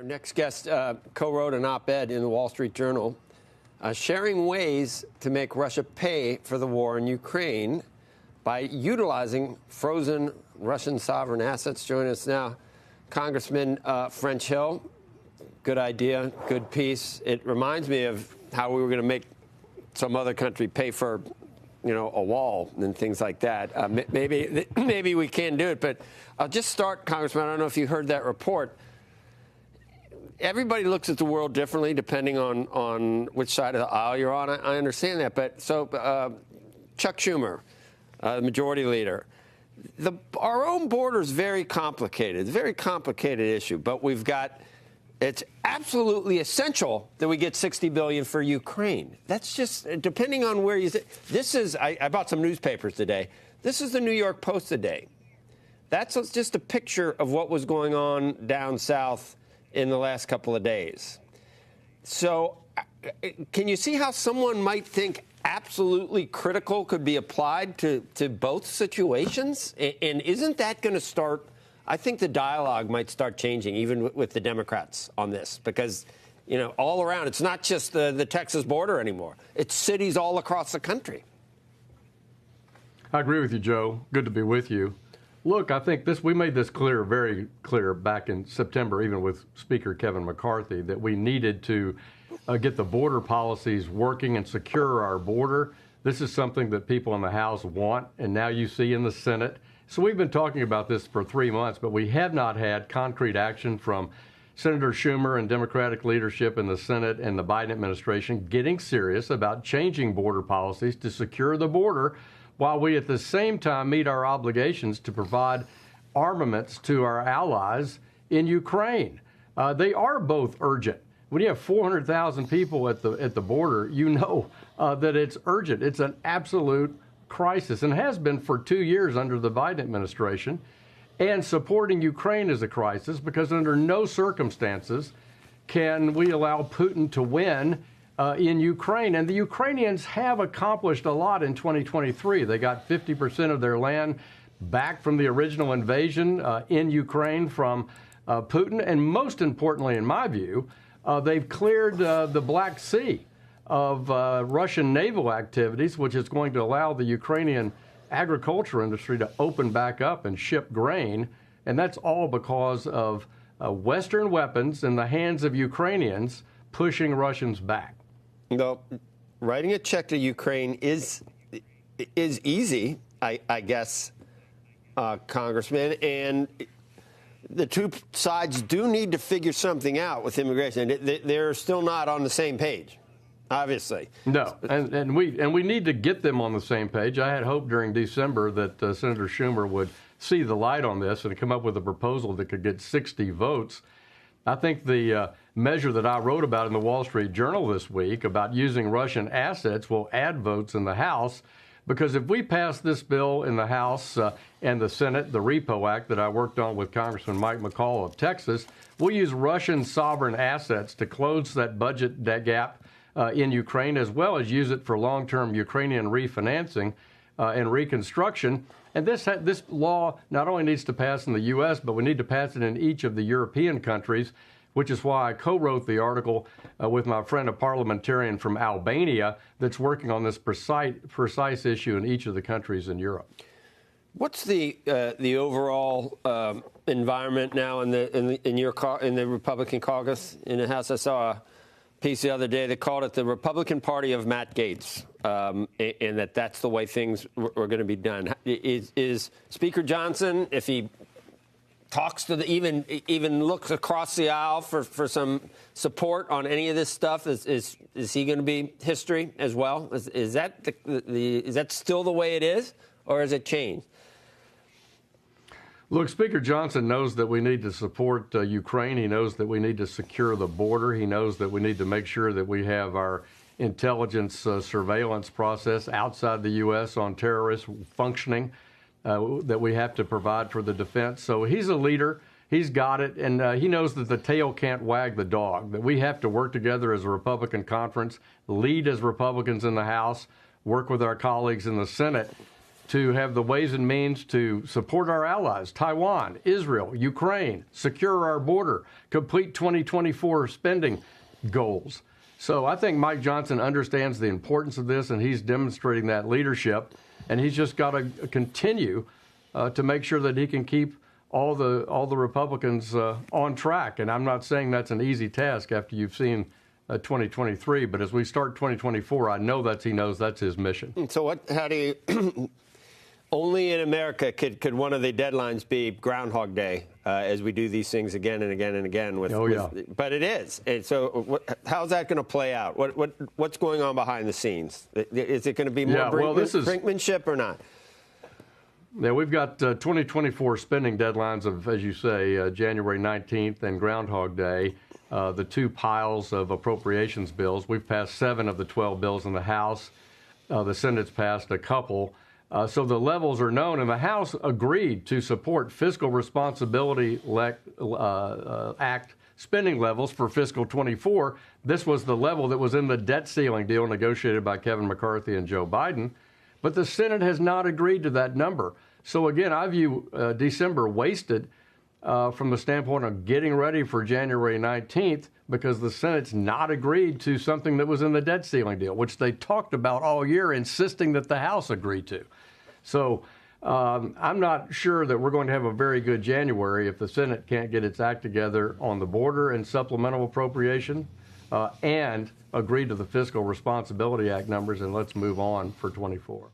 Our next guest co-wrote an op-ed in the Wall Street Journal sharing ways to make Russia pay for the war in Ukraine by utilizing frozen Russian sovereign assets. Joining us now, Congressman French Hill. Good idea, good piece. It reminds me of how we were going to make some other country pay for, a wall and things like that. Maybe we can do it, but I'll just start, Congressman. I don't know if you heard that report. Everybody looks at the world differently depending on which side of the aisle you're on. I understand that. But so Chuck Schumer, the majority leader, our own border is very complicated. It's a very complicated issue. But it's absolutely essential that we get $60 billion for Ukraine. That's just depending on where you sit. This is I bought some newspapers today. This is the New York Post today. That's just a picture of what was going on down south in the last couple of days. So can you see how someone might think absolutely critical could be applied to both situations? And isn't that going to start? I think the dialogue might start changing even with the Democrats on this, because, all around, it's not just the Texas border anymore. It's cities all across the country. I agree with you, Joe. Good to be with you. Look, I think we made this clear, very clear back in September, even with Speaker Kevin McCarthy, that we needed to get the border policies working and secure our border. This is something that people in the House want, and now you see in the Senate. So we've been talking about this for 3 months, but we have not had concrete action from Senator Schumer and Democratic leadership in the Senate and the Biden administration getting serious about changing border policies to secure the border, while we at the same time meet our obligations to provide armaments to our allies in Ukraine. They are both urgent. When you have 400,000 people at the border, that it's urgent. It's an absolute crisis, and has been for 2 years under the Biden administration. And supporting Ukraine is a crisis, because under no circumstances can we allow Putin to win in Ukraine. And the Ukrainians have accomplished a lot in 2023. They got 50% of their land back from the original invasion in Ukraine from Putin. And most importantly, in my view, they've cleared the Black Sea of Russian naval activities, which is going to allow the Ukrainian agriculture industry to open back up and ship grain. And that's all because of Western weapons in the hands of Ukrainians pushing Russians back. Writing a check to Ukraine is easy, I guess, Congressman, and the two sides do need to figure something out with immigration. They're still not on the same page, obviously. No, and we need to get them on the same page. I had hoped during December that Senator Schumer would see the light on this and come up with a proposal that could get 60 votes. I think the measure that I wrote about in the Wall Street Journal this week about using Russian assets will add votes in the House, because if we pass this bill in the House and the Senate, the Repo Act that I worked on with Congressman Mike McCall of Texas, we'll use Russian sovereign assets to close that budget gap in Ukraine, as well as use it for long-term Ukrainian refinancing and reconstruction. And this law not only needs to pass in the U.S., but we need to pass it in each of the European countries, which is why I co-wrote the article with my friend, a parliamentarian from Albania, that's working on this precise issue in each of the countries in Europe. What's the overall environment now in the Republican caucus in the House? I saw a piece the other day that called it the Republican Party of Matt Gaetz, and that's the way things were going to be done. Is Speaker Johnson, if he talks to even looks across the aisle for some support on any of this stuff, is he going to be history as well? Is that is that still the way it is, or has it changed? Look, Speaker Johnson knows that we need to support Ukraine. He knows that we need to secure the border. He knows that we need to make sure that we have our intelligence surveillance process outside the U.S. on terrorists functioning, that we have to provide for the defense. So he's a leader. He's got it. And he knows that the tail can't wag the dog, that we have to work together as a Republican conference, lead as Republicans in the House, work with our colleagues in the Senate. to have the ways and means to support our allies, Taiwan, Israel, Ukraine, secure our border, complete 2024 spending goals. So I think Mike Johnson understands the importance of this, and he's demonstrating that leadership. And he's just got to continue to make sure that he can keep all the Republicans on track. And I'm not saying that's an easy task after you've seen 2023, but as we start 2024, I know he knows that's his mission. So how do you? Only in America could one of the deadlines be Groundhog Day, as we do these things again and again and again. But it is. And so how's that going to play out? What's going on behind the scenes? Is it going to be more brinkmanship or not? Yeah, we've got 2024 spending deadlines of, as you say, January 19th and Groundhog Day, the two piles of appropriations bills. We've passed 7 of the 12 bills in the House. The Senate's passed a couple. So the levels are known, and the House agreed to support Fiscal Responsibility Act spending levels for fiscal 24. This was the level that was in the debt ceiling deal negotiated by Kevin McCarthy and Joe Biden. But the Senate has not agreed to that number. So again, I view December wasted from the standpoint of getting ready for January 19th, because the Senate's not agreed to something that was in the debt ceiling deal, which they talked about all year, insisting that the House agreed to. So I'm not sure that we're going to have a very good January if the Senate can't get its act together on the border and supplemental appropriation and agree to the Fiscal Responsibility Act numbers, and let's move on for 24.